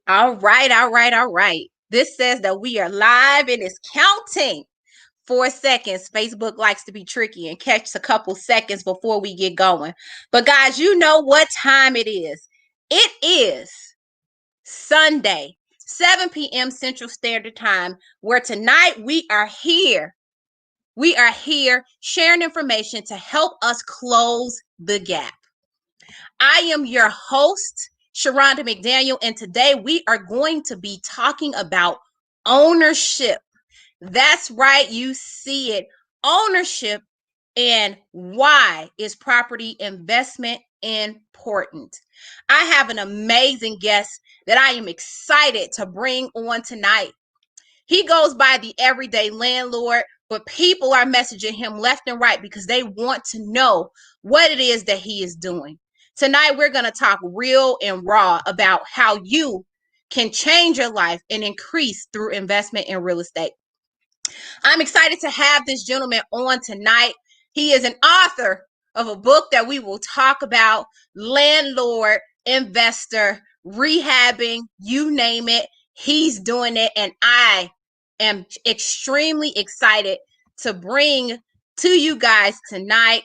All right, all right, all right. This says that we are live and it's counting. 4 seconds. Facebook likes to be tricky and catch a couple seconds before we get going. But guys, you know what time it is. It is Sunday, 7 p.m. Central Standard Time, where tonight we are here. We are here sharing information to help us close the gap. I am your host, Sharonda McDaniel, and today we are going to be talking about ownership. That's right, you see it. Ownership and why is property investment important? I have an amazing guest that I am excited to bring on tonight. He goes by the Everyday Landlord, but people are messaging him left and right because they want to know what it is that he is doing. Tonight, we're going to talk real and raw about how you can change your life and increase through investment in real estate. I'm excited to have this gentleman on tonight. He is an author of a book that we will talk about, landlord, investor, rehabbing, you name it. He's doing it. And I am extremely excited to bring to you guys tonight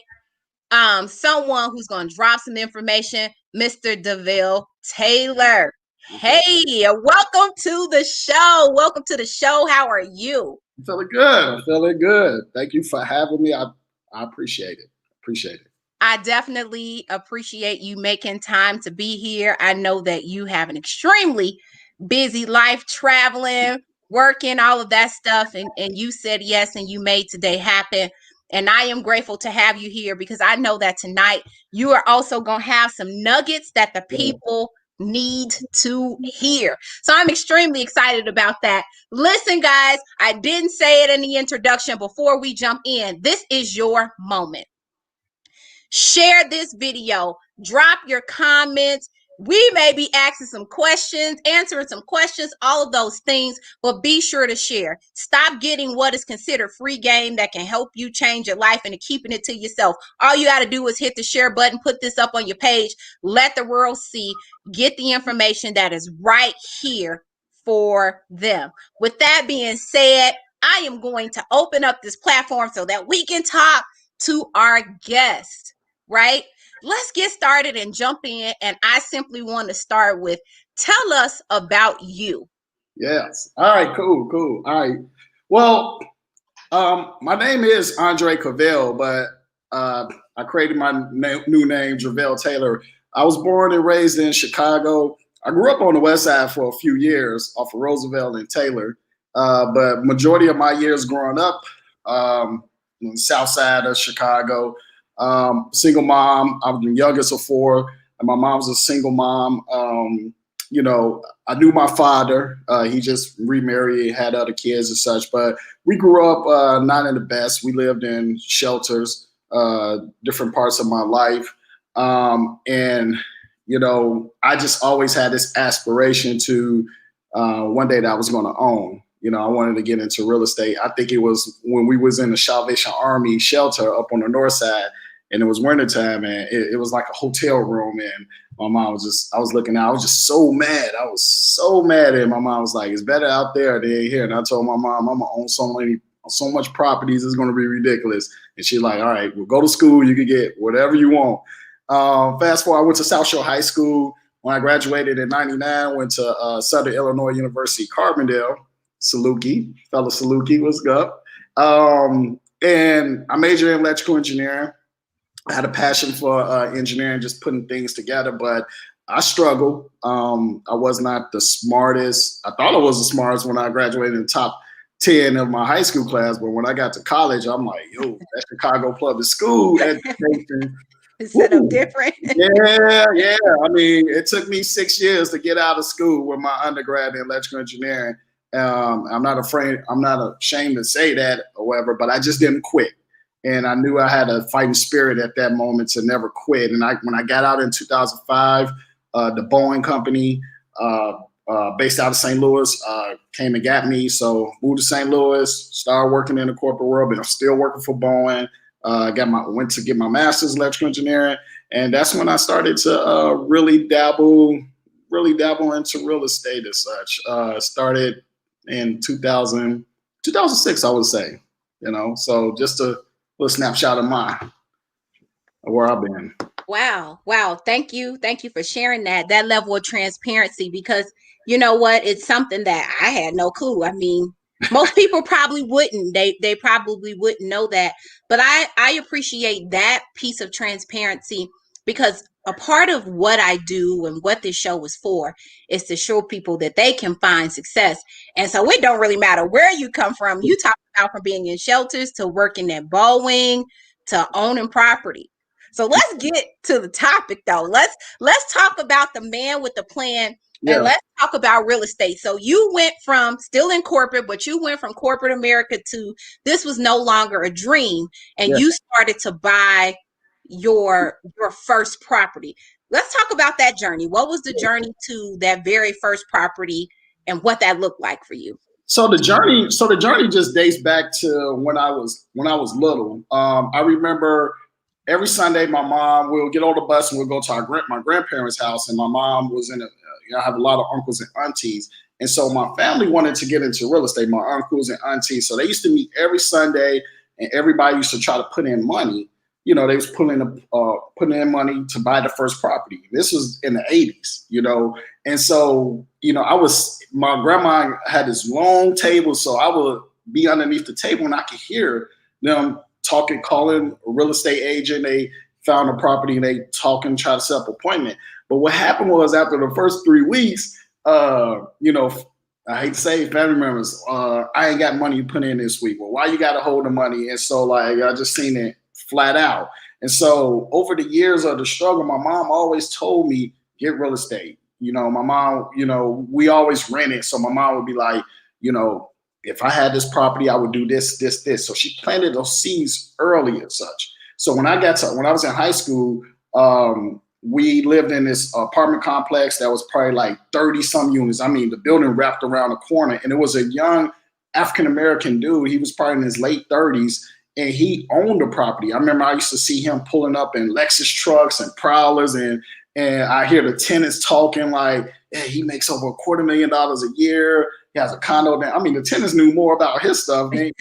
someone who's going to drop some information, Mr. DeVille Taylor. Hey, welcome to the show. Welcome to the show. How are you? I'm feeling good. I'm feeling good. Thank you for having me. I appreciate it. Appreciate it. I definitely appreciate you making time to be here. I know that you have an extremely busy life, traveling, working, all of that stuff. And you said yes, and you made today happen. And I am grateful to have you here because I know that tonight you are also going to have some nuggets that the people need to hear. So I'm extremely excited about that. Listen, guys, I didn't say it in the introduction before we jump in. This is your moment. Share this video, drop your comments. We may be asking some questions, answering some questions, all of those things, but be sure to share. Stop getting what is considered free game that can help you change your life and keeping it to yourself. All you got to do is hit the share button, put this up on your page, let the world see, get the information that is right here for them. With that being said, I am going to open up this platform so that we can talk to our guest. Right? Let's get started and jump in. And I simply want to start with tell us about you. Yes. All right. Cool. All right. Well, my name is Andre Cavell, but I created my new name, Javelle Taylor. I was born and raised in Chicago. I grew up on the West Side for a few years off of Roosevelt and Taylor, but majority of my years growing up on the South Side of Chicago. Single mom. I was the youngest of four, and my mom was a single mom. I knew my father. He just remarried, had other kids and such. But we grew up not in the best. We lived in shelters, different parts of my life, and I just always had this aspiration to one day that I was going to own. I wanted to get into real estate. I think it was when we was in the Salvation Army shelter up on the north side, and it was wintertime, and it was like a hotel room, and my mom was I was looking out, I was just so mad. I was so mad, and my mom was like, it's better out there than here. And I told my mom, I'm gonna own so much properties, it's gonna be ridiculous. And she's like, all right, we'll go to school, you can get whatever you want. Fast forward, I went to South Shore High School. When I graduated in 99, went to Southern Illinois University, Carbondale. Saluki, fellow Saluki, what's up? And I majored in electrical engineering. I had a passion for engineering, just putting things together, but I struggled. I was not the smartest. I thought I was the smartest when I graduated in the top 10 of my high school class, but when I got to college, I'm like, yo, that Chicago public school education. It's set up different. Yeah. I mean, it took me 6 years to get out of school with my undergrad in electrical engineering. I'm not ashamed to say that or whatever, but I just didn't quit. And I knew I had a fighting spirit at that moment to never quit. And when I got out in 2005, the Boeing company, based out of St. Louis, came and got me. So moved to St. Louis, started working in the corporate world, but I'm still working for Boeing. Went to get my master's in electrical engineering. And that's when I started to really dabble, really dabble into real estate as such. Started in 2006, I would say. So just a little snapshot of where I've been. Wow. Wow. Thank you. Thank you for sharing that level of transparency, because you know what? It's something that I had no clue. I mean, most people probably wouldn't. They probably wouldn't know that. But I appreciate that piece of transparency, because a part of what I do and what this show is for is to show people that they can find success. And so it don't really matter where you come from. You talk about from being in shelters to working at Boeing to owning property. So let's get to the topic though. Let's talk about the man with the plan, and Yeah, let's talk about real estate. So you went from still in corporate, but you went from corporate America to this was no longer a dream, and yeah. you started to buy your first property. Let's talk about that journey. What was the journey to that very first property and what that looked like for you? So the journey just dates back to when I was little. I remember every Sunday my mom will get on the bus and we'll go to my grandparents' house, and my mom was I have a lot of uncles and aunties, and so my family wanted to get into real estate. My uncles and aunties, so they used to meet every Sunday, and everybody used to try to put in money. They was putting in money to buy the first property. This was in the 80s, and so my grandma had this long table, so I would be underneath the table and I could hear them talking, calling a real estate agent. They found a property and they talking, try to set up an appointment. But what happened was after the first 3 weeks, I hate to say it, family members, I ain't got money to put in this week. Well, why you got to hold the money? And so I just seen it flat out. And so over the years of the struggle, my mom always told me, get real estate. My mom, we always rented. So my mom would be like, if I had this property, I would do this, this, this. So she planted those seeds early and such. So when I was in high school, we lived in this apartment complex that was probably like 30 some units. I mean, the building wrapped around the corner, and it was a young African-American dude. He was probably in his late 30s, and he owned the property. I remember I used to see him pulling up in Lexus trucks and Prowlers, and I hear the tenants talking like, hey, he makes over $250,000 a year. He has a condo there. I mean, the tenants knew more about his stuff, man,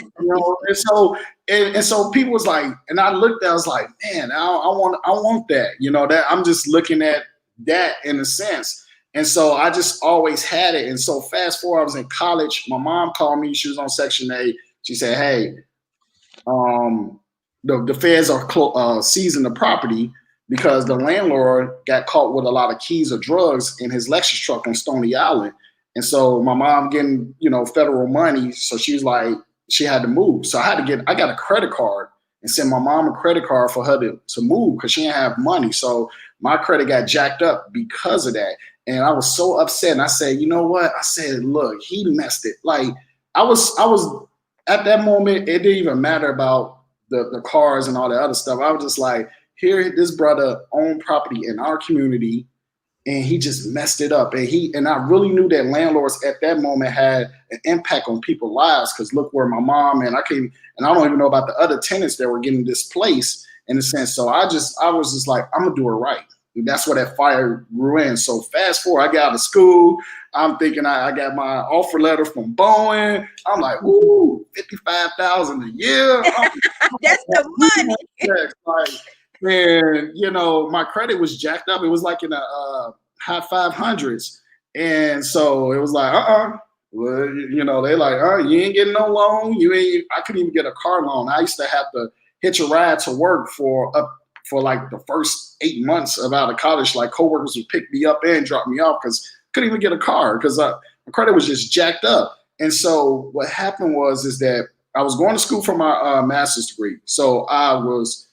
and so people was like, and I looked at, I was like, man, I want that, that I'm just looking at that in a sense. And so I just always had it. And so fast forward, I was in college. My mom called me. She was on Section 8. She said, hey, the feds are seizing the property because the landlord got caught with a lot of keys of drugs in his Lexus truck on Stony Island. And so my mom getting, federal money. So she was like, she had to move. So I got a credit card and sent my mom a credit card for her to move because she didn't have money. So my credit got jacked up because of that. And I was so upset. And I said, you know what? I said, look, he messed it. Like I was at that moment, it didn't even matter about the cars and all that other stuff. I was just like, here, this brother owned property in our community, and he just messed it up. And I really knew that landlords at that moment had an impact on people's lives, because look where my mom and I don't even know about the other tenants that were getting displaced in a sense. So I was just like, I'm gonna do it right. And that's where that fire grew in. So fast forward, I got out of school. I'm thinking I got my offer letter from Boeing. I'm like, ooh, $55,000 a year. That's the money. Like, man, my credit was jacked up. It was like in the high 500s. And so it was like, well, they like, you ain't getting no loan. I couldn't even get a car loan. I used to have to hitch a ride to work for like the first 8 months of out of college. Like coworkers would pick me up and drop me off because couldn't even get a car because my credit was just jacked up. And so what happened is that I was going to school for my master's degree. So I was,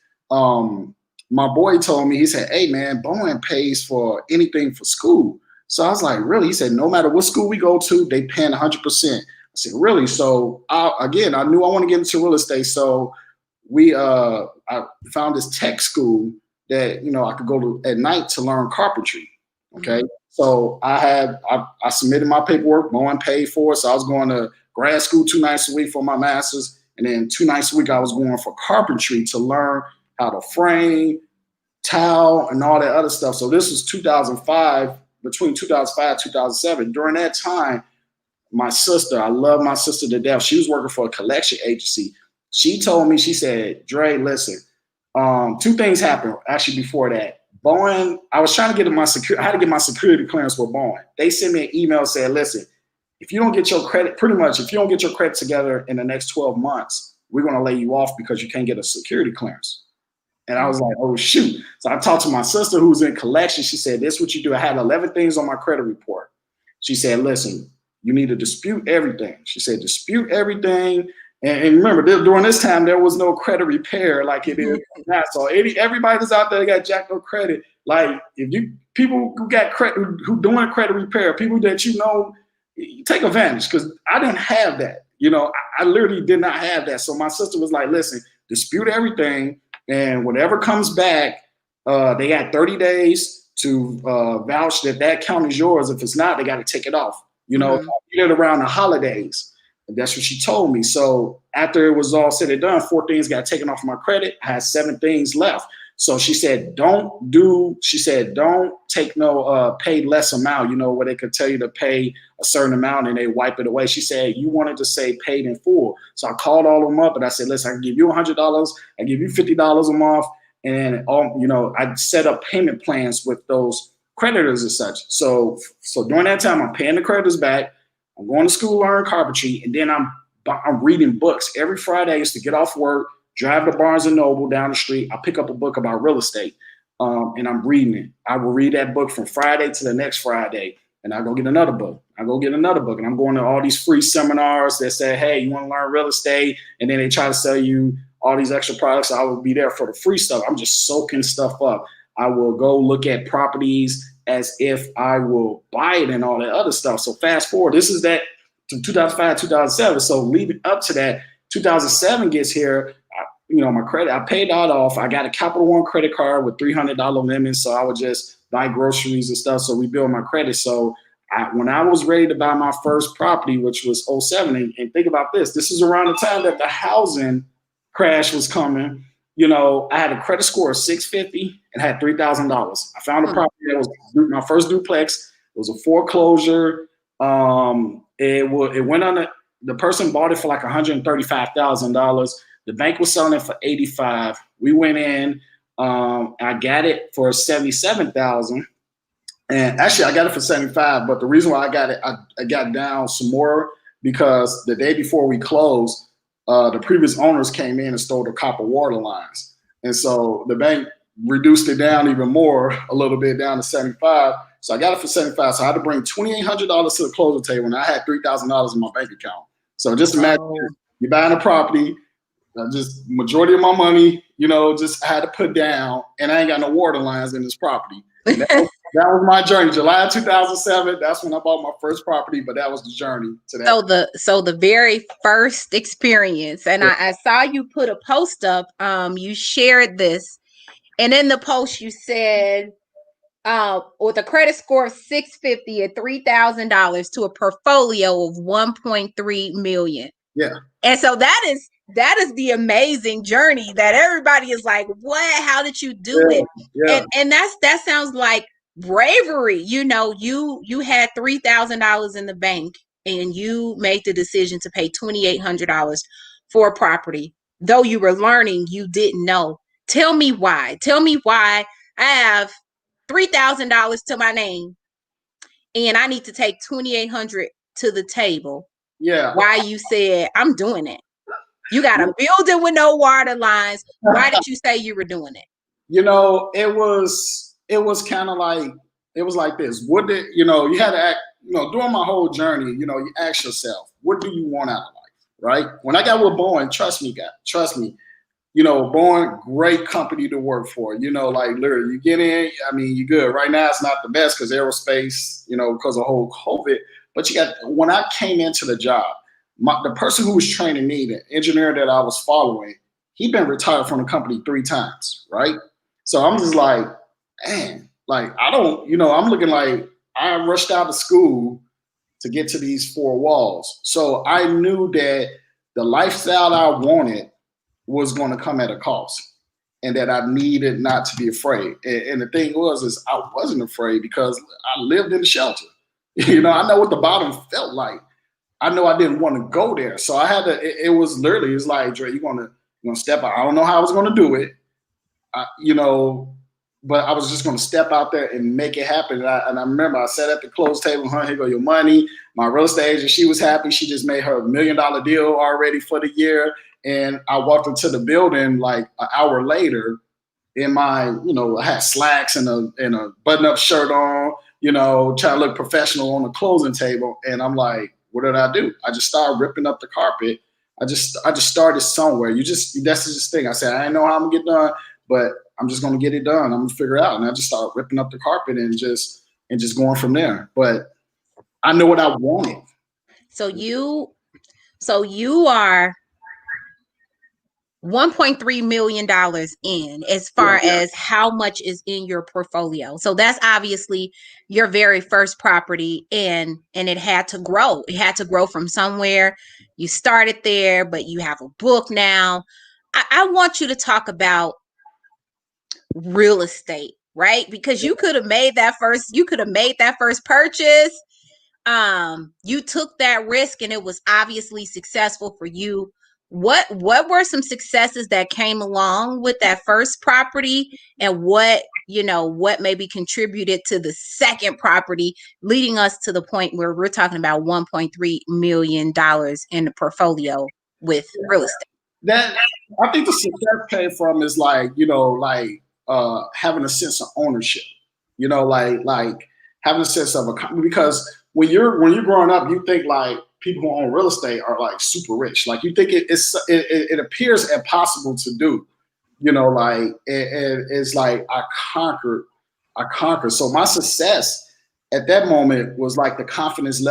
my boy told me, he said, hey man, Boeing pays for anything for school. So I was like, really? He said, no matter what school we go to, they paying 100%. I said, really? So I knew I want to get into real estate. So I found this tech school that, I could go to at night to learn carpentry. Okay. Mm-hmm. So I submitted my paperwork, Boeing paid for it. So I was going to grad school 2 nights a week for my master's. And then 2 nights a week, I was going for carpentry to learn how to frame, tile, and all that other stuff. So this was 2005, between 2005 2007. During that time, my sister, I love my sister to death. She was working for a collection agency. She told me, she said, Dre, listen, two things happened actually before that. Boeing, I was trying to get I had to get my security clearance with Boeing. They sent me an email saying, listen, if you don't get your credit, pretty much, if you don't get your credit together in the next 12 months, we're going to lay you off because you can't get a security clearance. And I was like, oh, shoot. So I talked to my sister who was in collection. She said, this is what you do. I had 11 things on my credit report. She said, listen, you need to dispute everything. She said, dispute everything. And remember, during this time, there was no credit repair like it is now. So everybody that's out there that got jacked up credit, like if you people who got credit, who doing credit repair, people that you know, take advantage, because I didn't have that. You know, I literally did not have that. So my sister was like, listen, dispute everything, and whatever comes back, they got 30 days to vouch that account is yours. If it's not, they got to take it off. You know, get it around the holidays. And that's what she told me. So after it was all said and done, 4 things got taken off my credit. I had 7 things left. So she said, don't take no pay less amount, you know, where they could tell you to pay a certain amount and they wipe it away. She said, you wanted to say paid in full. So I called all of them up and I said, listen, I can give you $100. I give you $50 a month. And all, you know, I set up payment plans with those creditors and such. So during that time, I'm paying the creditors back. I'm going to school, learn carpentry, and then I'm reading books. Every Friday, I used to get off work, drive to Barnes & Noble down the street. I pick up a book about real estate, and I'm reading it. I will read that book from Friday to the next Friday, and I go get another book. And I'm going to all these free seminars that say, hey, you want to learn real estate? And then they try to sell you all these extra products. So I will be there for the free stuff. I'm just soaking stuff up. I will go look at properties as if I will buy it and all that other stuff. So fast forward, this is that to 2005, 2007. So leading up to that, 2007 gets here, my credit, I paid that off. I got a Capital One credit card with $300 limit. So I would just buy groceries and stuff. So rebuild my credit. So when I was ready to buy my first property, which was 2007, and think about this is around the time that the housing crash was coming. You know, I had a credit score of 650 and had $3,000. I found a property that was my first duplex. It was a foreclosure. It went on the person bought it for like $135,000. The bank was selling it for $85,000. We went in. I got it for $77,000. And actually, I got it for $75,000. But the reason why I got it, I got down some more because the day before we closed, the previous owners came in and stole the copper water lines. And so the bank reduced it down even more, a little bit down to $75,000. So I got it for $75,000. So I had to bring $2,800 to the closing table, and I had $3,000 in my bank account. So just imagine you're buying a property, just majority of my money, just had to put down, and I ain't got no water lines in this property. That was my journey. July 2007. That's when I bought my first property, but that was the journey to that. So the very first experience, and I saw you put a post up. You shared this, and in the post you said, with a credit score of 650 at $3,000 to a portfolio of 1.3 million. Yeah. And so that is the amazing journey that everybody is like, what? How did you do it? Yeah. And that sounds like bravery. You had $3,000 in the bank and you made the decision to pay $2,800 for a property. Though you were learning, you didn't know. Tell me why. I have $3,000 to my name and I need to take $2,800 to the table. Yeah. Why you said, I'm doing it. You got a building with no water lines. Why did you say you were doing it? It was kind of like, it was like this. You had to act, during my whole journey, you ask yourself, what do you want out of life, right? When I got with Boeing, trust me, Boeing, great company to work for. Like literally, you get in, you're good. Right now, it's not the best because aerospace, because of whole COVID. But when I came into the job, the person who was training me, the engineer that I was following, he'd been retired from the company 3 times, right? So I'm just like, man, like I'm looking like I rushed out of school to get to these 4 walls. So I knew that the lifestyle I wanted was going to come at a cost. and that I needed not to be afraid. And the thing is I wasn't afraid because I lived in the shelter. You know, I know what the bottom felt like. I know I didn't want to go there. So I had to, it was literally, it's like, Dre, you're gonna step out. I don't know how I was gonna do it. You know, but I was just going to step out there and make it happen. And I remember I sat at the close table, here go your money. My real estate agent, she was happy. She just made her $1 million deal already for the year. And I walked into the building like an hour later in my, you know, I had slacks and a button-up shirt on, you know, trying to look professional on the closing table. And I'm like, what did I do? I just started ripping up the carpet. I just started somewhere. That's just the thing. I said, I didn't know how I'm gonna get done, but I'm just gonna get it done. I'm gonna figure it out. And I just started ripping up the carpet and just going from there. But I know what I wanted. So you are $1.3 million in as far as how much is in your portfolio. So that's obviously your very first property, and it had to grow. It had to grow from somewhere. You started there, but you have a book now. I want you to talk about real estate, right? Because you could have made that first purchase. You took that risk and it was obviously successful for you. What were some successes that came along with that first property, and what maybe contributed to the second property, leading us to the point where we're talking about $1.3 million in the portfolio with real estate? That I think the success came from is like, you know, like having a sense of ownership, you know, like having a sense of because when you're growing up, you think like people who own real estate are like super rich. Like you think it appears impossible to do, you know, like it's like I conquered. So my success at that moment was like the confidence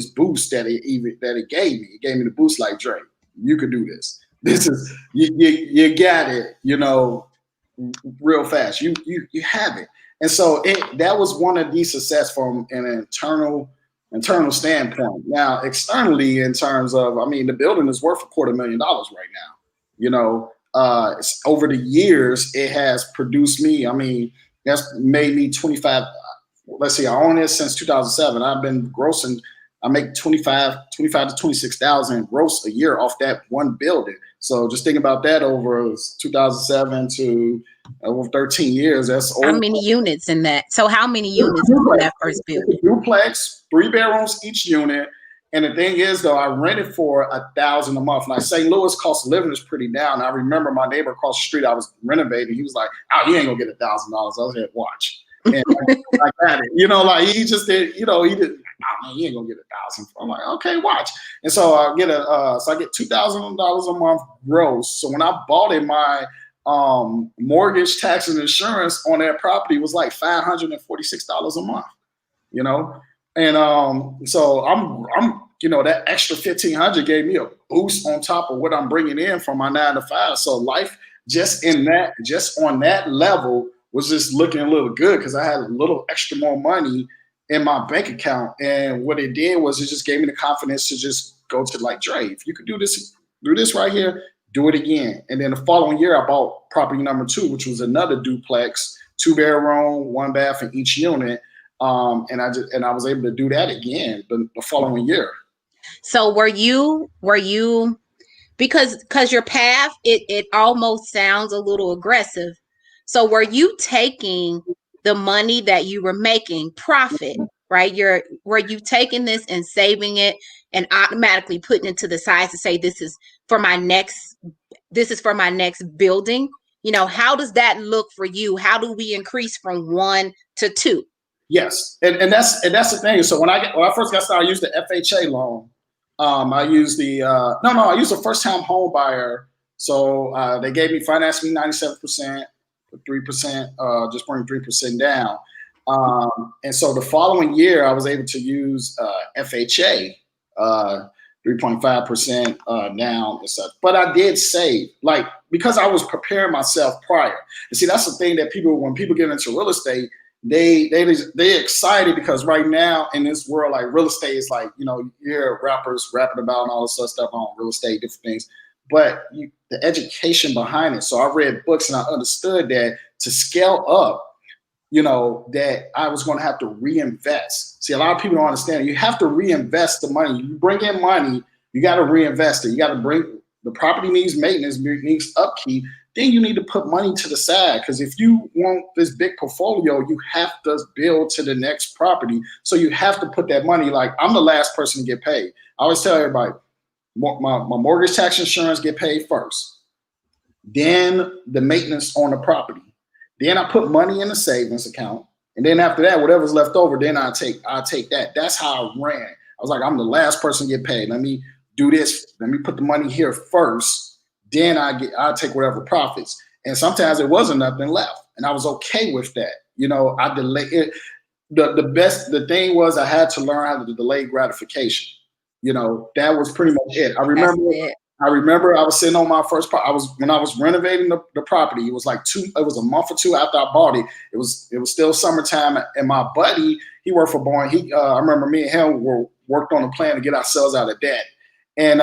boost that it gave me. It gave me the boost like, Dre, you could do this. This is you got it, you know, real fast. You have it. And so that was one of the success from an internal standpoint. Now, externally, in terms of, I mean, the building is worth $250,000 right now. You know, over the years, it has produced me. I mean, that's made me 25. Let's see, I own it since 2007. I've been grossing. I make 25 to 26,000 gross a year off that one building. So just think about that over 2007 to over 13 years. That's how many units in that? So how many units in that first building? Duplex, 3 bedrooms each unit. And the thing is, though, I rented for $1,000 a month. Like St. Louis, cost of living is pretty down. I remember my neighbor across the street, I was renovating. He was like, "Oh, you ain't gonna get $1,000." I was like, "Watch." And I got it. You know, like he just did. You know, he did. Oh man, you ain't gonna get $1,000. I'm like, okay, watch. And so I get $2,000 a month gross. So when I bought it, my mortgage, tax, and insurance on that property was like $546 a month. You know, and so I'm you know, that extra $1,500 gave me a boost on top of what I'm bringing in from my 9 to 5. So life just on that level was just looking a little good because I had a little extra more money in my bank account. And what it did was it just gave me the confidence to just go to like, Dre, if you could do this right here, do it again. And then the following year, I bought property number 2, which was another duplex, 2 bedroom, 1 bath in each unit. And I was able to do that again the following year. So were you because your path, it almost sounds a little aggressive. So were you taking the money that you were making profit, right? Were you taking this and saving it and automatically putting it to the side to say, this is for my next building? You know, how does that look for you? How do we increase from 1 to 2? Yes. And that's the thing. So when I first got started, I used the FHA loan. I used I used a first-time home buyer. So they gave me, financed me 97%, 3%, just bring 3% down. And so the following year, I was able to use FHA, 3.5% down and such. But I did save, like, because I was preparing myself prior. And see, that's the thing that when people get into real estate, they excited because right now in this world, like real estate is like, you know, you hear rappers rapping about and all this stuff on real estate, different things. but the education behind it. So I read books and I understood that to scale up, that I was going to have to reinvest. See, a lot of people don't understand. You have to reinvest the money. You bring in money, you got to reinvest it. You got to bring the property needs maintenance, needs upkeep. Then you need to put money to the side, because if you want this big portfolio, you have to build to the next property. So you have to put that money. Like, I'm the last person to get paid. I always tell everybody, my mortgage, tax, insurance get paid first. Then the maintenance on the property. Then I put money in the savings account. And then after that, whatever's left over, then I'll take that. That's how I ran. I was like, I'm the last person to get paid. Let me do this. Let me put the money here first. Then I'll take whatever profits. And sometimes there wasn't nothing left. And I was okay with that. I delayed it. The thing was, I had to learn how to delay gratification. That was pretty much it. I remember I was sitting on my first when I was renovating the property. It was like it was a month or two after I bought it. It was still summertime, and my buddy, he worked for Boeing. I remember me and him worked on a plan to get ourselves out of debt. And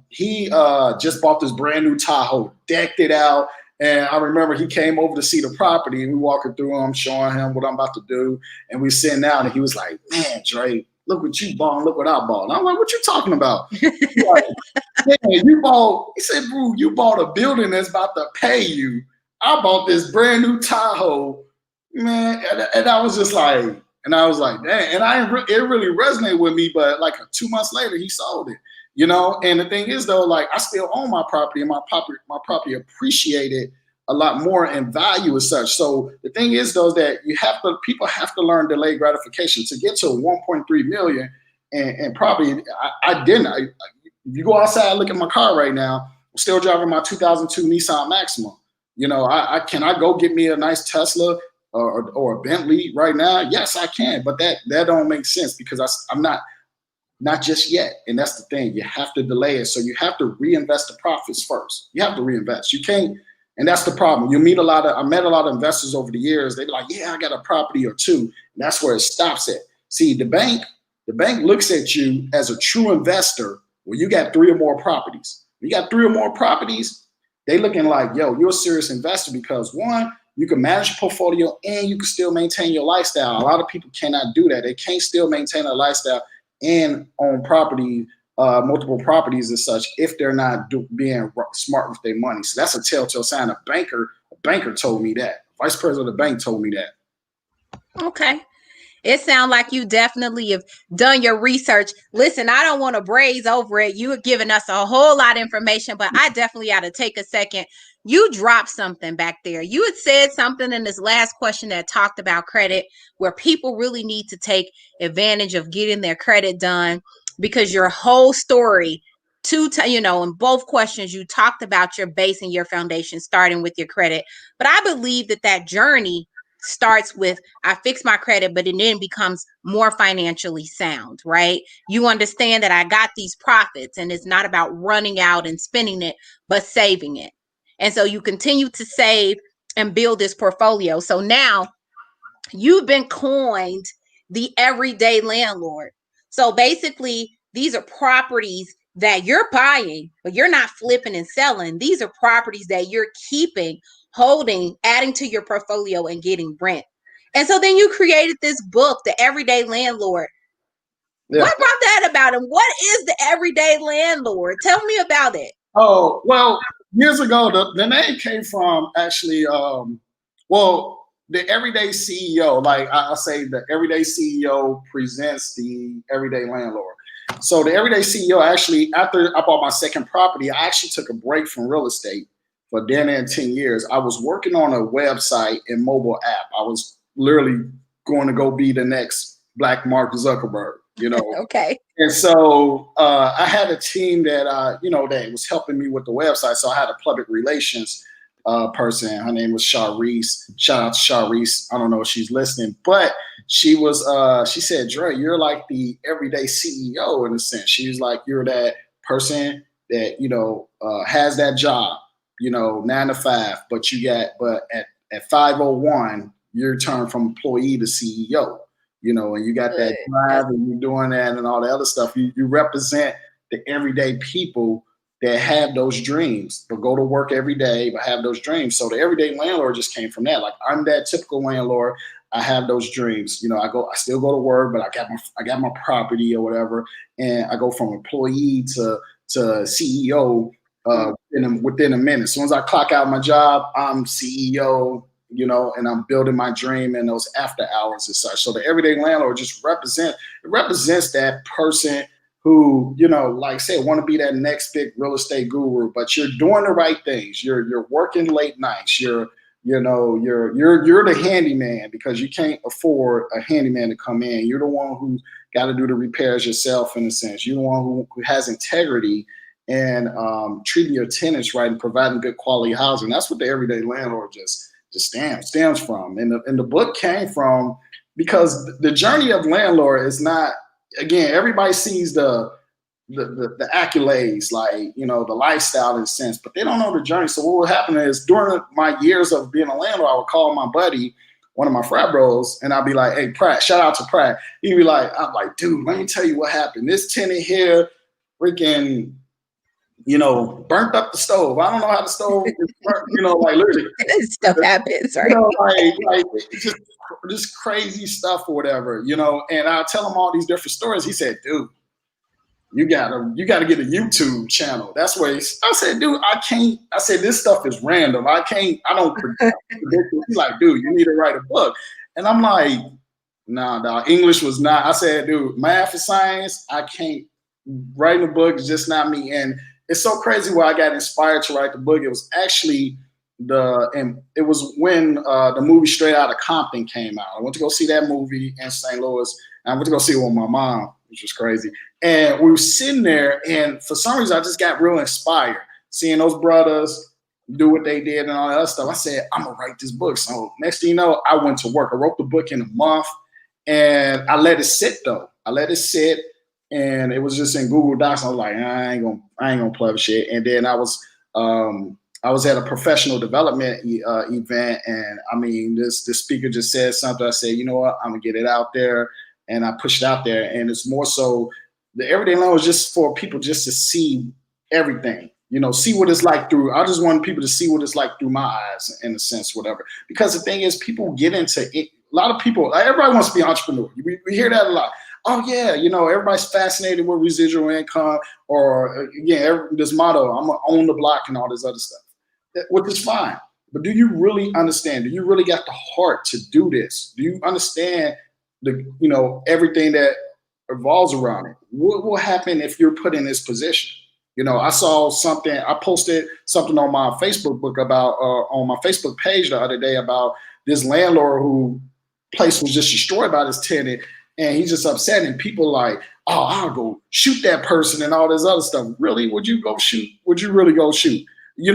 he just bought this brand new Tahoe, decked it out. And I remember he came over to see the property, and we walking through. I'm showing him what I'm about to do, and we sitting down, and he was like, "Man, Dre, look what you bought, look what I bought." And I'm like, "What you talking about?" Like, "Man, you bought," he said, "Bro, you bought a building that's about to pay you. I bought this brand new Tahoe, man." And I was just like, dang. And it really resonated with me. But like 2 months later, he sold it. And the thing is, though, like, I still own my property, and my property appreciated a lot more in value as such. So the thing is, though, is that people have to learn delayed gratification to get to 1.3 million. And probably I didn't. If you go outside and look at my car right now, I'm still driving my 2002 Nissan Maxima. Can I go get me a nice Tesla or a Bentley right now? Yes, I can. But that don't make sense, because I'm not just yet. And that's the thing. You have to delay it. So you have to reinvest the profits first. You have to reinvest. You can't. And that's the problem. I met a lot of investors over the years. They be like, "Yeah, I got a property or two." And that's where it stops at. See, the bank looks at you as a true investor when you got 3 or more properties. When you got 3 or more properties, they looking like, "Yo, you're a serious investor," because one, you can manage your portfolio and you can still maintain your lifestyle. A lot of people cannot do that. They can't still maintain a lifestyle and own property, multiple properties and such, if they're not being smart with their money. So that's a telltale sign. A banker told me that. Vice president of the bank told me that. Okay. It sounds like you definitely have done your research. Listen, I don't want to braze over it. You have given us a whole lot of information, but I definitely got to take a second. You dropped something back there. You had said something in this last question that talked about credit, where people really need to take advantage of getting their credit done, because your whole story, in both questions, you talked about your base and your foundation, starting with your credit. But I believe that journey starts with, I fix my credit, but it then becomes more financially sound, right? You understand that I got these profits, and it's not about running out and spending it, but saving it. And so you continue to save and build this portfolio. So now you've been coined the everyday landlord. So basically, these are properties that you're buying, but you're not flipping and selling. These are properties that you're keeping, holding, adding to your portfolio, and getting rent. And so then you created this book, The Everyday Landlord. Yeah. What brought that about? And what is the Everyday Landlord? Tell me about it. Oh, well, years ago, the name came from actually, the Everyday CEO. Like I say, the Everyday CEO presents the Everyday Landlord. So the Everyday CEO, actually, after I bought my second property, I actually took a break from real estate for 10 years. I was working on a website and mobile app. I was literally going to go be the next Black Mark Zuckerberg, Okay. And so I had a team that, that was helping me with the website. So I had a public relations person. Her name was Sharice. Shout out to Sharice. I don't know if she's listening, but she said, "Dre, you're like the everyday CEO in a sense." She was like, "You're that person that, has that job, 9 to 5, but at 5:01, you're turned from employee to CEO, and you got that drive and you're doing that and all the other stuff. You represent the everyday people that have those dreams, but go to work every day, but have those dreams. So the everyday landlord just came from that. Like I'm that typical landlord. I have those dreams. I still go to work, but I got my property or whatever, and I go from employee to CEO within a minute. As soon as I clock out my job, I'm CEO. And I'm building my dream in those after hours and such. So the everyday landlord just represents that person who, like I said, want to be that next big real estate guru, but you're doing the right things. You're working late nights. You're the handyman because you can't afford a handyman to come in. You're the one who got to do the repairs yourself, in a sense. You're the one who has integrity and treating your tenants right and providing good quality housing. That's what the everyday landlord just stems from. And the book came from because the journey of landlord is not, again, everybody sees the accolades, like, the lifestyle in a sense, but they don't know the journey. So what would happen is during my years of being a landlord, I would call my buddy, one of my frat bros, and I'd be like, hey, Pratt, shout out to Pratt. He'd be like, I'm like, dude, let me tell you what happened. This tenant here freaking, burnt up the stove. I don't know how the stove is burnt, like literally. Stuff happens, right? Like just crazy stuff or whatever, and I'll tell him all these different stories. He said, dude, you gotta get a YouTube channel. That's where I said, dude, I can't. I said, this stuff is random. I don't predict it. He's like, dude, you need to write a book. And I'm like, nah, English was not. I said, dude, math and science, I can't. Writing a book is just not me. And it's so crazy where I got inspired to write the book. It was actually it was when the movie Straight Outta Compton came out. I went to go see that movie in St. Louis, and I went to go see it with my mom, which was crazy. And we were sitting there, and for some reason, I just got real inspired seeing those brothers do what they did and all that other stuff. I said, I'm gonna write this book. So next thing you know, I went to work. I wrote the book in a month, and I let it sit though. I let it sit. And it was just in Google Docs. I was like, I ain't gonna play with shit. And then I was at a professional development event, and I mean, this speaker just said something. I said, you know what, I'm gonna get it out there, and I pushed it out there. And it's more so the everyday landlord is just for people just to see everything, see what it's like through. I just want people to see what it's like through my eyes, in a sense, whatever. Because the thing is, people get into it. A lot of people, everybody wants to be an entrepreneur. We hear that a lot. Oh yeah, everybody's fascinated with residual income, or this motto, I'm gonna own the block and all this other stuff, which is fine. But do you really understand? Do you really got the heart to do this? Do you understand everything that revolves around it? What will happen if you're put in this position? I saw something. I posted something on my Facebook book about on my Facebook page the other day about this landlord who place was just destroyed by this tenant. And he's just upset, and people like, oh, I'll go shoot that person and all this other stuff. Really? Would you go shoot? Would you really go shoot? You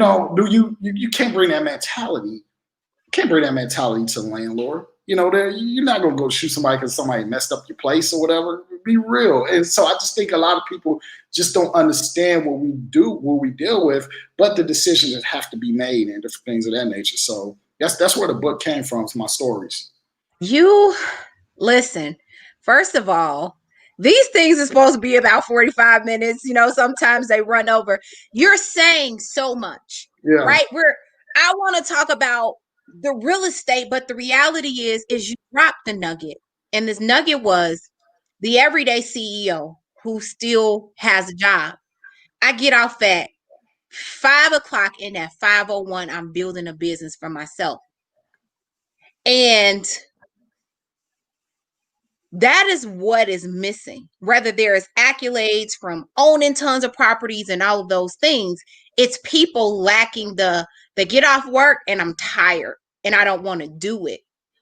can't bring that mentality. You can't bring that mentality to the landlord. You're not gonna go shoot somebody because somebody messed up your place or whatever. Be real. And so I just think a lot of people just don't understand what we do, what we deal with, but the decisions that have to be made and different things of that nature. So that's where the book came from. It's my stories. You listen. First of all, these things are supposed to be about 45 minutes. Sometimes they run over. You're saying so much, right? I want to talk about the real estate, but the reality is you dropped the nugget. And this nugget was the everyday CEO who still has a job. I get off at 5:00, and at 5:01, I'm building a business for myself. And that is what is missing. Whether there is accolades from owning tons of properties and all of those things, it's people lacking the get off work and I'm tired and I don't want to do it.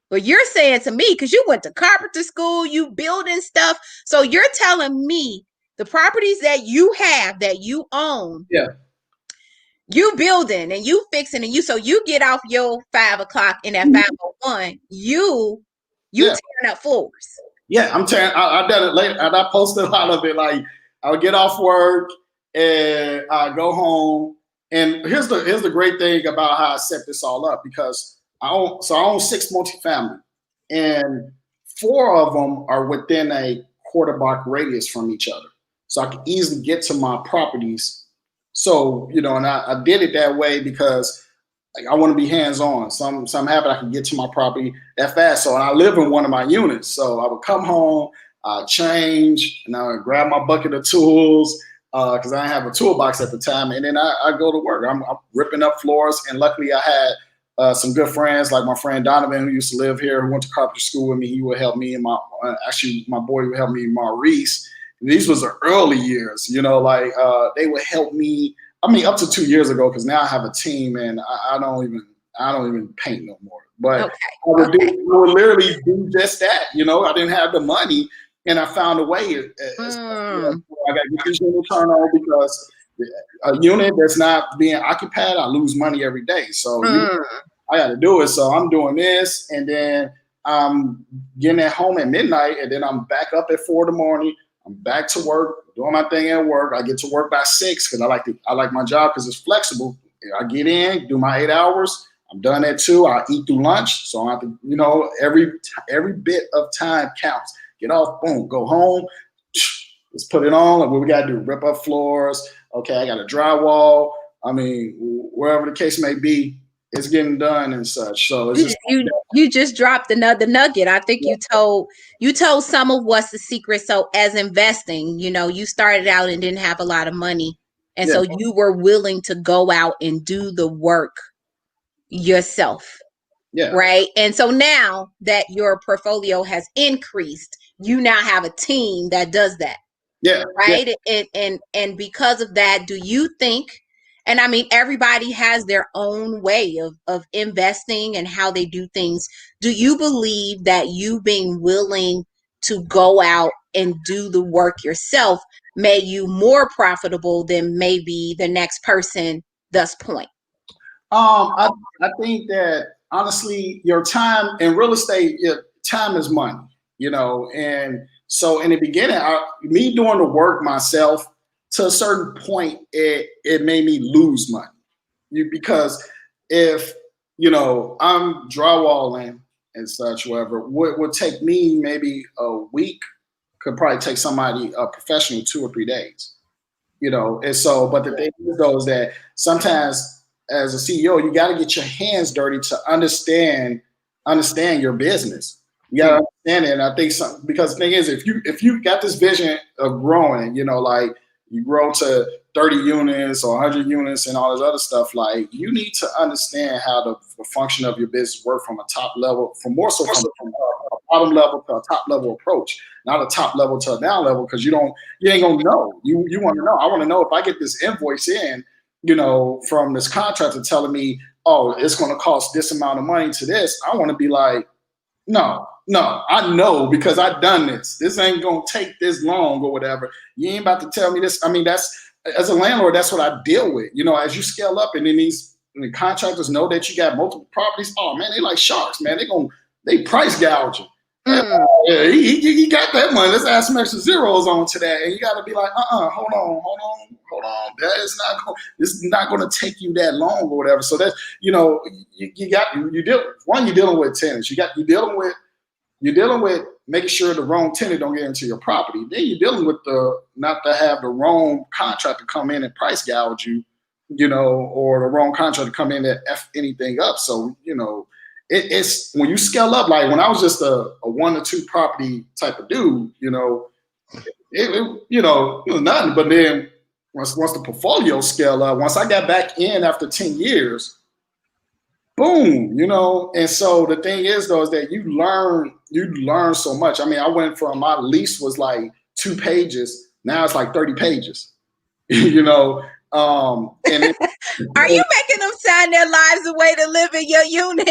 But you're saying to me, because you went to carpenter school, you building stuff. So you're telling me the properties that you have, that you own, you building and you fixing, and so you get off your 5:00 and at 5:01, you tearing up floors. Yeah, I'm tearing. I done it later, and I posted a lot of it. Like I would get off work and I go home. And here's the great thing about how I set this all up, because I own 6 multifamily, and 4 of them are within a quarter block radius from each other, so I can easily get to my properties So, and I did it that way because like I want to be hands on. Some happen I can get to my property that fast. So, and I live in one of my units. So I would come home, change, and I would grab my bucket of tools because I didn't have a toolbox at the time, and then I go to work. I'm ripping up floors, and luckily I had some good friends like my friend Donovan, who used to live here, who went to carpentry school with me. He would help me, and actually my boy would help me, Maurice. And these was the early years, like they would help me. I mean, up to 2 years ago, because now I have a team, and I don't even paint no more. But Okay. I would literally do just that. I didn't have the money, and I found a way. I got to get this unit turned on because a unit that's not being occupied, I lose money every day. So I got to do it. So I'm doing this, and then I'm getting at home at midnight, and then I'm back up at 4 in the morning. I'm back to work, doing my thing at work. I get to work by 6 because I like my job because it's flexible. I get in, do my 8 hours. I'm done at 2. I eat through lunch, so I have to, every bit of time counts. Get off, boom, go home. Let's put it on. Like what we gotta do, rip up floors. Okay, I got a drywall. I mean, wherever the case may be, it's getting done and such. So it's just you just dropped another nugget. I think yeah. you told some of what's the secret. So as investing, you started out and didn't have a lot of money. And Yeah. so you were willing to go out and do the work yourself. Yeah. Right. And so now that your portfolio has increased, you now have a team that does that. Yeah. Right. And because of that, do you think, and I mean, everybody has their own way of investing and how they do things. Do you believe that you being willing to go out and do the work yourself made you more profitable than maybe the next person thus point? I think that honestly, your time in real estate, time is money, and so in the beginning, me doing the work myself to a certain point, it made me lose money. Because if I'm drywalling and such, whatever, what would take me maybe a week could probably take somebody a professional 2 or 3 days. And so, but the thing is though is that sometimes as a CEO, you got to get your hands dirty to understand your business. You got to understand it. And I think because the thing is, if you got this vision of growing, like you grow to 30 units or 100 units and all this other stuff, like you need to understand how the function of your business work from a top level, from more so from a bottom level to a top level approach, not a top level to a down level, because you ain't gonna know. You want to know. I want to know if I get this invoice in, from this contractor telling me, oh, it's going to cost this amount of money to this. I want to be like, no, I know because I've done this. This ain't gonna take this long or whatever. You ain't about to tell me this. I mean, that's as a landlord, that's what I deal with. As you scale up, and then the contractors know that you got multiple properties. Oh man, they like sharks, man. They price gouging. Yeah, he got that money. Let's add some extra zeros on to that, and you got to be like, hold on. This is not going to take you that long or whatever. So that's you're dealing with tenants. You're dealing with making sure the wrong tenant don't get into your property. Then you're dealing with not to have the wrong contractor come in and price gouge you, or the wrong contractor come in and F anything up. So it's when you scale up, like when I was just a 1 or 2 property type of dude, it was nothing. But then once the portfolio scale up, once I got back in after 10 years, boom, and so the thing is though is that you learn so much. I mean, I went from my lease was like 2 pages, now it's like 30 pages. And are you making them sign their lives away to live in your unit?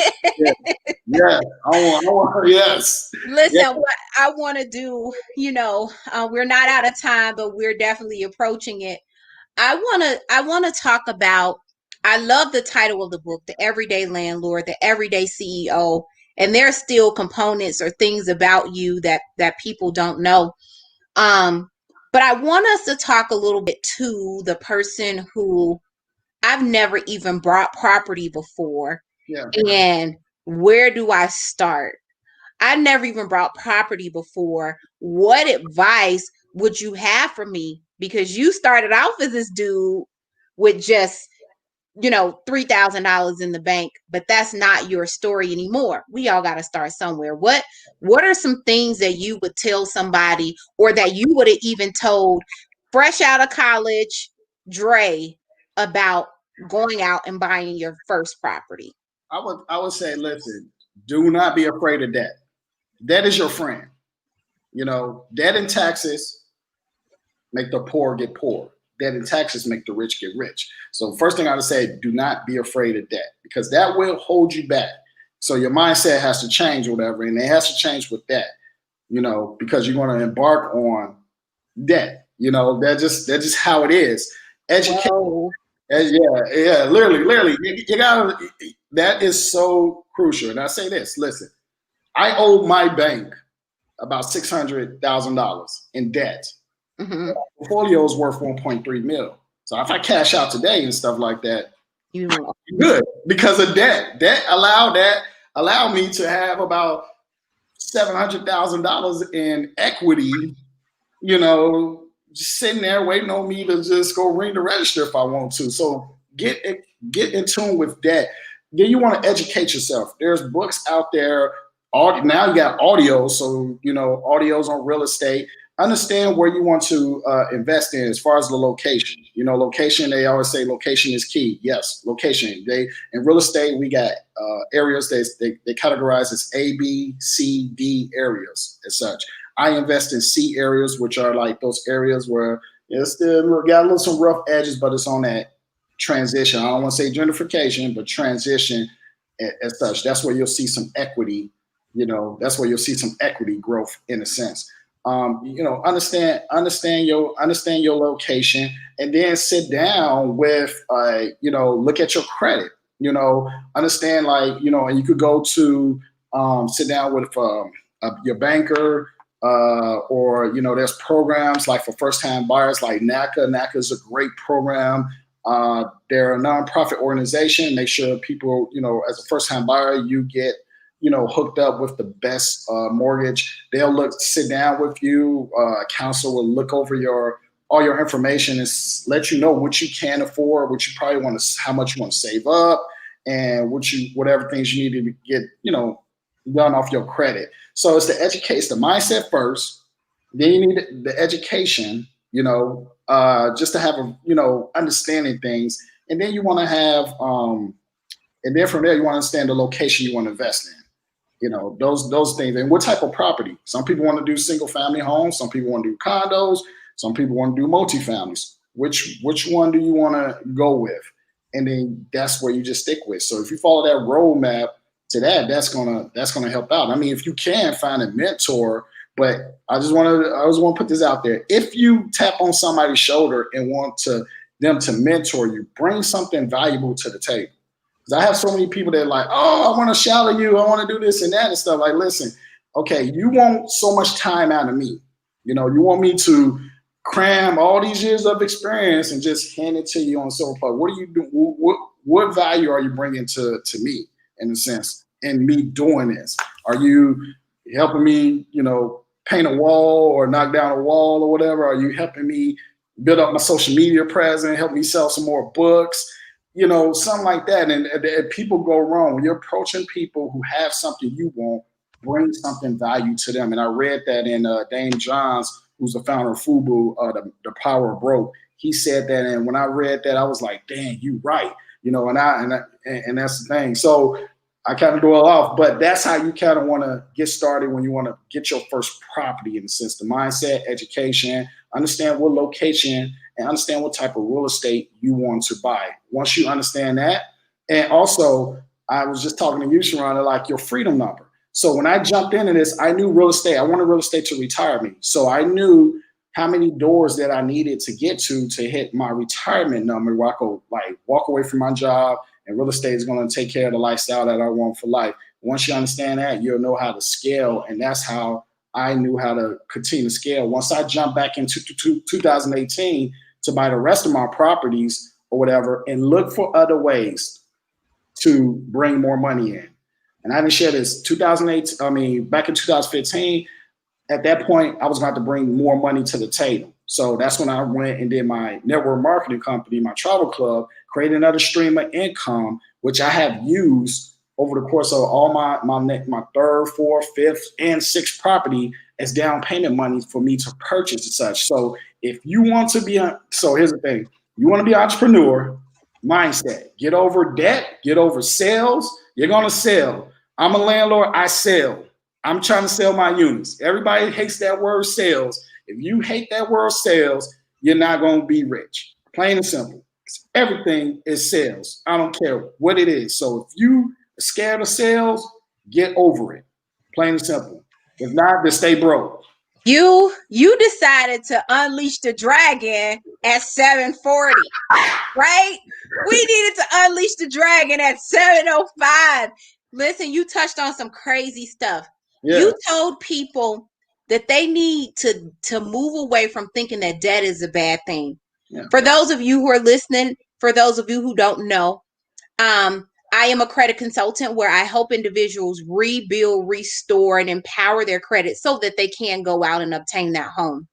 Yeah. I want, yes. Listen, Yeah. what I want to do, we're not out of time, but we're definitely approaching it. I want to talk about, I love the title of the book, The Everyday Landlord, The Everyday CEO, and there are still components or things about you that people don't know. But I want us to talk a little bit to the person who I've never even bought property before. Yeah. And where do I start? I never even bought property before. What advice would you have for me? Because you started off as this dude with just, $3,000 in the bank, but that's not your story anymore. We all got to start somewhere. What are some things that you would tell somebody, or that you would have even told fresh out of college Dre, about going out and buying your first property? I would say, listen, do not be afraid of debt. Debt is your friend. Debt and taxes make the poor get poor. Debt and taxes make the rich get rich. So first thing I would say, do not be afraid of debt, because that will hold you back. So your mindset has to change or whatever, and it has to change with that, because you're going to embark on debt. That's just how it is. Education. Whoa. Yeah, literally. You gotta, that is so crucial. And I say this, listen, I owe my bank about $600,000 in debt. Mm-hmm. Portfolio is worth 1.3 mil. So if I cash out today and stuff like that, You good, because of debt. Debt allowed me to have about $700,000 in equity, just sitting there waiting on me to just go ring the register if I want to. So get in tune with that. Then you want to educate yourself. There's books out there. Now you got audio, so audios on real estate. Understand where you want to invest in as far as the location. Location, they always say location is key. Yes, location. In real estate, we got areas they categorize as A, B, C, D areas as such. I invest in C areas, which are like those areas where it's still got some rough edges, but it's on that transition. I don't want to say gentrification, but transition as such. That's where you'll see some equity. That's where you'll see some equity growth in a sense. Understand your location, and then sit down with, look at your credit. Understand, and you could go to sit down with your banker. Or there's programs like for first-time buyers like NACA. NACA is a great program. They're a nonprofit organization. Make sure people, as a first-time buyer, you get hooked up with the best mortgage. They'll sit down with you. A counselor will look over all your information and let you know what you can afford, what you probably want to, how much you want to save up, and whatever things you need to get done off your credit. So it's the mindset first. Then you need the education, just to have understanding things, and then you want to have, and then from there you want to understand the location you want to invest in. Those things, and what type of property. Some people want to do single family homes. Some people want to do condos. Some people want to do multifamilies. Which one do you want to go with? And then that's where you just stick with. So if you follow that roadmap to that's gonna help out. I mean, if you can find a mentor, but I just want to put this out there. If you tap on somebody's shoulder and want them to mentor you, bring something valuable to the table. Because I have so many people that are like, oh, I want to shout at you, I want to do this and that and stuff. Like, listen, okay, you want so much time out of me. You want me to cram all these years of experience and just hand it to you on so far. What do you do? What value are you bringing to me? In a sense, in me doing this? Are you helping me, paint a wall or knock down a wall or whatever? Are you helping me build up my social media presence, help me sell some more books, something like that? And people go wrong. When you're approaching people who have something you want, bring something value to them. And I read that in Dame Johns, who's the founder of FUBU, the Power of Broke. He said that, and when I read that, I was like, dang, you right. And that's the thing. So I kind of dwell off, but that's how you kind of want to get started when you want to get your first property in the sense. The mindset, education, understand what location, and understand what type of real estate you want to buy. Once you understand that, and also I was just talking to you, Sharonda, like your freedom number. So when I jumped into this, I knew real estate. I wanted real estate to retire me. So I knew how many doors that I needed to get to hit my retirement number where I could walk away from my job, and real estate is going to take care of the lifestyle that I want for life. Once you understand that, you'll know how to scale. And that's how I knew how to continue to scale. Once I jumped back into 2018 to buy the rest of my properties or whatever and look for other ways to bring more money in. And I didn't share this back in 2015. At that point, I was going to bring more money to the table. So that's when I went and did my network marketing company, my travel club, created another stream of income, which I have used over the course of all my third, fourth, fifth, and sixth property as down payment money for me to purchase and such. So if you want to be, so here's the thing, you want to be an entrepreneur mindset, get over debt, get over sales. You're going to sell. I'm a landlord. I sell. I'm trying to sell my units. Everybody hates that word sales. If you hate that word sales, you're not going to be rich. Plain and simple. Everything is sales. I don't care what it is. So if you are scared of sales, get over it. Plain and simple. If not, then stay broke. You decided to unleash the dragon at 7:40, right? We needed to unleash the dragon at 7:05. Listen, you touched on some crazy stuff. Yeah. You told people that they need to move away from thinking that debt is a bad thing. Yeah. For those of you who are listening, for those of you who don't know, I am a credit consultant where I help individuals rebuild, restore, and empower their credit so that they can go out and obtain that home.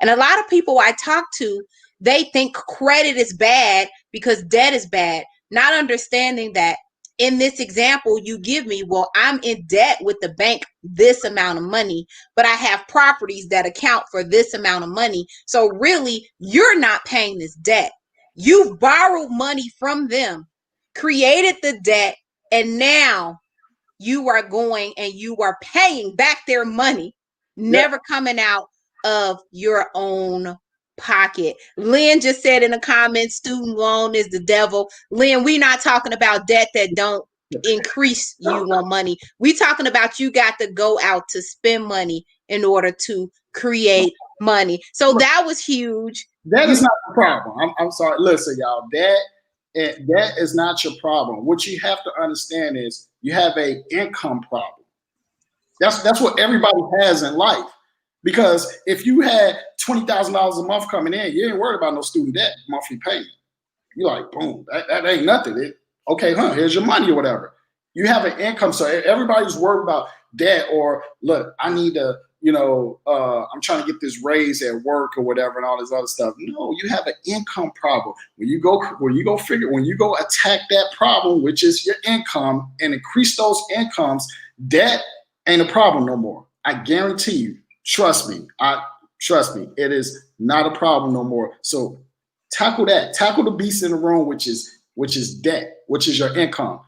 And a lot of people I talk to, they think credit is bad because debt is bad, not understanding that in this example you give me, well, I'm in debt with the bank this amount of money, but I have properties that account for this amount of money. So really, you're not paying this debt. You've borrowed money from them, created the debt, and now you are going and you are paying back their money, never coming out of your own pocket. Lynn just said in the comments, student loan is the devil. Lynn, we're not talking about debt that don't increase you on money. We're talking about you got to go out to spend money in order to create money. So that was huge. That is not the problem. I'm sorry. Listen, y'all, that is not your problem. What you have to understand is you have an income problem. That's what everybody has in life. Because if you had $20,000 a month coming in, you ain't worried about no student debt monthly payment. You're like, boom, that ain't nothing. Okay, here's your money or whatever. You have an income, so everybody's worried about debt or look, I need to, I'm trying to get this raise at work or whatever and all this other stuff. No, you have an income problem. When you go attack that problem, which is your income, and increase those incomes, debt ain't a problem no more. I guarantee you. Trust me, it is not a problem no more. So tackle that. Tackle the beast in the room, which is debt, which is your income.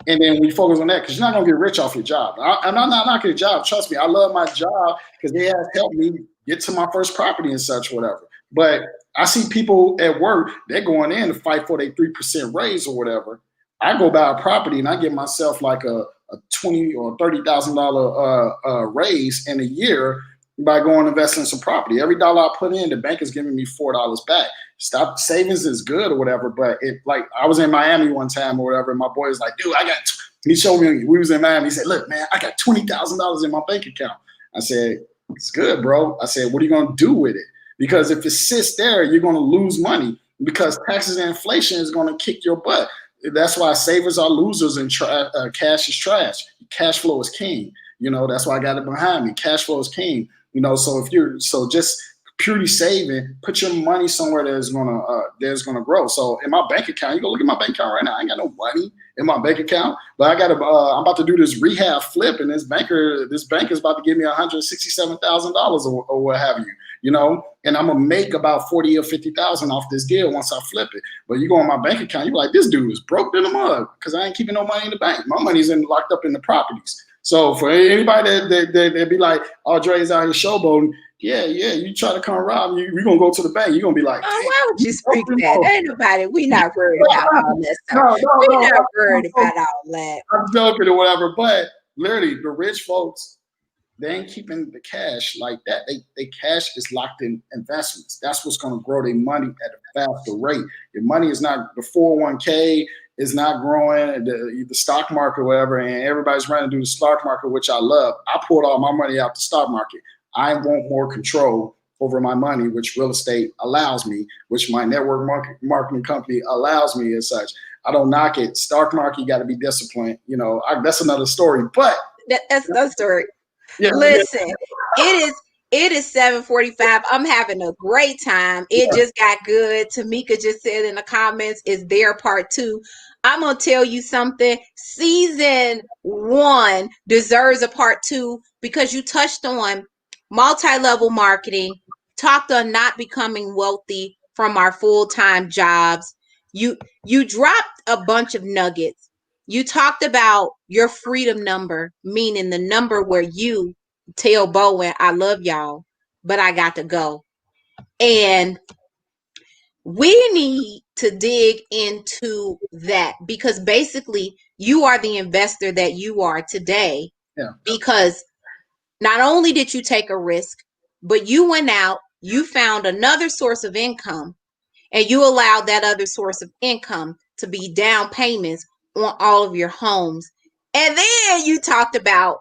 And then we focus on that because you're not gonna get rich off your job. I'm not knocking your job. Trust me, I love my job because they have helped me get to my first property and such, whatever. But I see people at work, they're going in to fight for their 3% raise or whatever. I go buy a property and I get myself like a $20,000 or $30,000 raise in a year by going and investing in some property. Every dollar I put in, the bank is giving me $4 back. Stop savings is good or whatever, but I was in Miami one time or whatever, and my boy was like, dude, he showed me, we was in Miami. He said, look, man, I got $20,000 in my bank account. I said, it's good, bro. I said, what are you going to do with it? Because if it sits there, you're going to lose money because taxes and inflation is going to kick your butt. That's why savers are losers and cash is trash. Cash flow is king. That's why I got it behind me. Cash flow is king. So just purely saving, put your money somewhere that's gonna grow. So in my bank account, you go look at my bank account right now. I ain't got no money in my bank account, but I'm about to do this rehab flip, and this bank is about to give me $167,000 or what have you. And I'm gonna make about 40 or 50,000 off this deal once I flip it. But you go on my bank account, you're like, this dude is broke in the mud because I ain't keeping no money in the bank. My money's locked up in the properties. So for anybody that be like, oh, Dre's out here showboating, yeah, you try to come rob me, we're going to go to the bank. You're going to be like, oh, why would you speak that? Ain't nobody, we not worried about all that stuff. We're not worried about all that. I'm joking or whatever, but literally the rich folks, they ain't keeping the cash like that. They cash is locked in investments. That's what's going to grow their money at a faster rate. Your money is not, the 401k is not growing, the stock market or whatever, and everybody's running to do the stock market, which I love. I pulled all my money out the stock market. I want more control over my money, which real estate allows me, which my network marketing company allows me as such. I don't knock it. Stock market, you got to be disciplined. That's another story, but that's another story. Yeah, listen, it is It is 7:45. I'm having a great time. It Yeah. just got good. Tamika just said in the comments, is there part two? I'm going to tell you something. Season one deserves a part two because you touched on multi-level marketing, talked on not becoming wealthy from our full-time jobs. You dropped a bunch of nuggets. You talked about your freedom number, meaning the number where you tell Bowen, I love y'all, but I got to go. And we need to dig into that because basically you are the investor that you are today. Yeah. Because not only did you take a risk, but you went out, you found another source of income, and you allowed that other source of income to be down payments on all of your homes. And then you talked about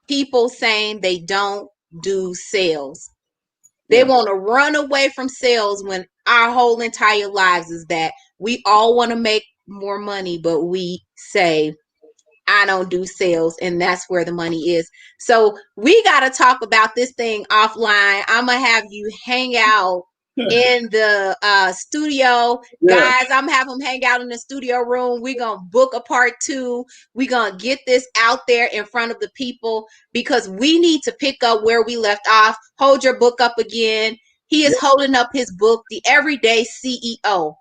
people saying they don't do sales. They Yeah. want to run away from sales when our whole entire lives is that we all want to make more money, but we say, I don't do sales, and that's where the money is. So we got to talk about this thing offline. I'm going to have you hang out in the studio. Yeah. Guys, I'm having them hang out in the studio room. We're going to book a part two. We're going to get this out there in front of the people because we need to pick up where we left off. Hold your book up again. He is holding up his book, The Everyday CEO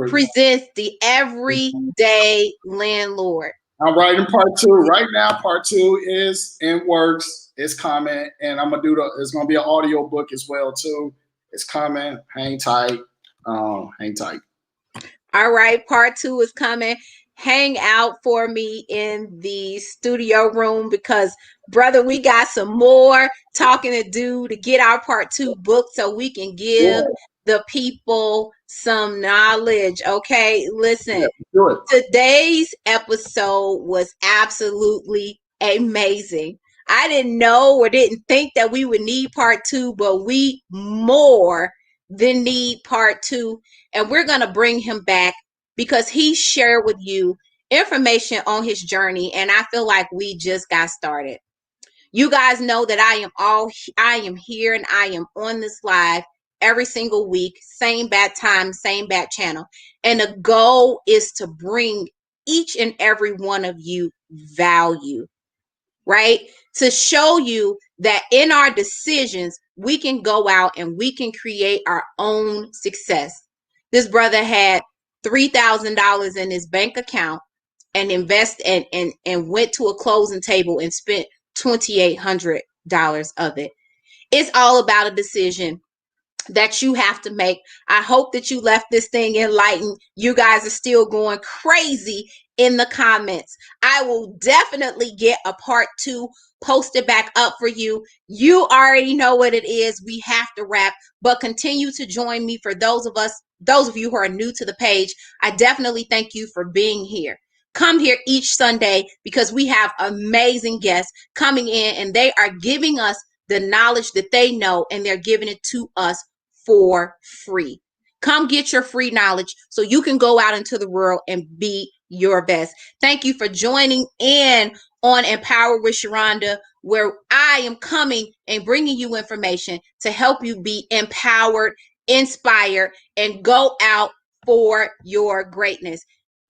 presents the Everyday Landlord. I'm writing part two right now. Part two is in works. It's coming, and I'm gonna do the. It's gonna be an audio book as well too. It's coming. Hang tight. Hang tight. All right, part two is coming. Hang out for me in the studio room because, brother, we got some more talking to do to get our part two booked so we can give Yeah. the people some knowledge. Okay, Yeah. listen. Do it. Today's episode was absolutely amazing. I didn't know or didn't think that we would need part two, but we more than need part two. And we're going to bring him back because he shared with you information on his journey. And I feel like we just got started. You guys know that I am here and I am on this live every single week, same bad time, same bad channel. And the goal is to bring each and every one of you value, right? To show you that in our decisions, we can go out and we can create our own success. This brother had $3,000 in his bank account and invest and went to a closing table and spent $2,800 of it. It's all about a decision that you have to make. I hope that you left this thing enlightened. You guys are still going crazy in the comments. I will definitely get a part two posted back up for you. You already know what it is. We have to wrap, but continue to join me. For those of you who are new to the page, I definitely thank you for being here. Come here each Sunday because we have amazing guests coming in and they are giving us the knowledge that they know and they're giving it to us for free. Come get your free knowledge so you can go out into the world and be your best. Thank you for joining in on Empower with Sharonda, where I am coming and bringing you information to help you be empowered, inspired, and go out for your greatness.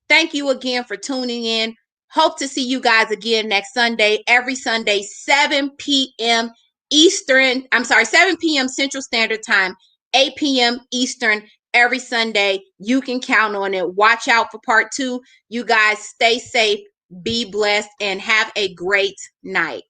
Thank you again for tuning in. Hope to see you guys again next Sunday, every Sunday, 7 p.m. Eastern. I'm sorry, 7 p.m. Central Standard Time, 8 p.m. Eastern every Sunday. You can count on it. Watch out for part two. You guys stay safe, be blessed, and have a great night.